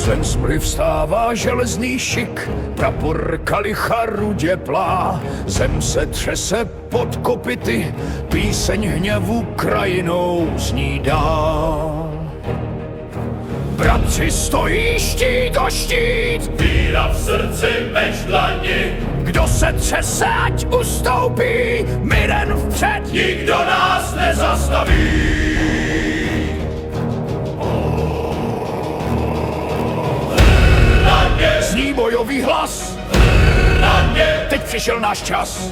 Sen smry vstává železný šik, prapor kalicha rudě plá. Zem se třese pod kopyty, píseň hněvu krajinou zní dál. Bratři stojí štít o štít, víra v srdci, meč v dlani. kdo se třese, ať ustoupí, my jen vpřed. Nikdo nás nezastaví. Zní bojový hlas, teď přišel náš čas.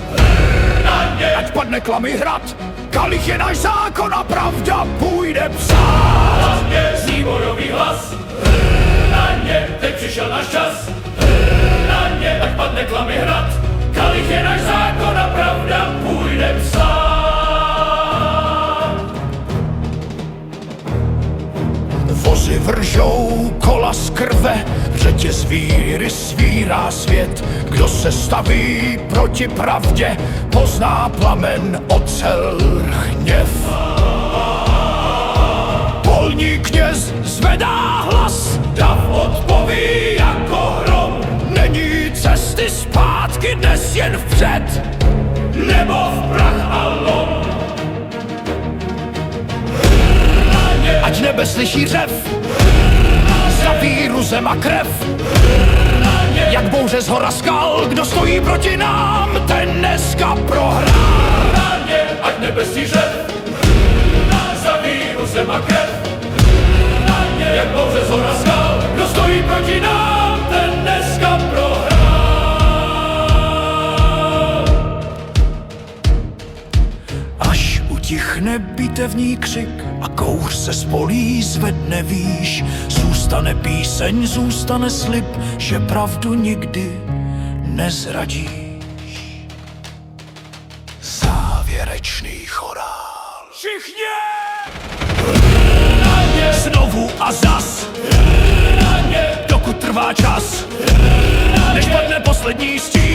Ať padne klamy hrad, kalich je náš zákon a pravda půjde psát. Zní bojový hlas, teď přišel náš čas. Ať padne klamy hrad, kalich je náš zákon a pravda půjde psát. Vozy vržou kola z krve, řetěz víry svírá svět. Kdo se staví proti pravdě, pozná plamen, ocel, hněv. Polní kněz zvedá hlas, Dav odpoví jako hrom, není cesty zpátky, dnes jen vpřed. nebo v prach a lom. Ať nebe slyší řev, za víru zem a krev. Jak bouře z hora skal, kdo stojí proti nám, ten dneska prohrá. Ať nebesí řev, za víru zem a krev. Jak bouře z hora skal, kdo stojí proti nám, ten dneska prohrál. Až utichne bitevní křik a kouř se z polí zvedne výš, zůstane píseň, zůstane slib, že pravdu nikdy nezradíš. Závěrečný chorál. Všichni! Znovu a zas, dokud trvá čas, než padne poslední stín.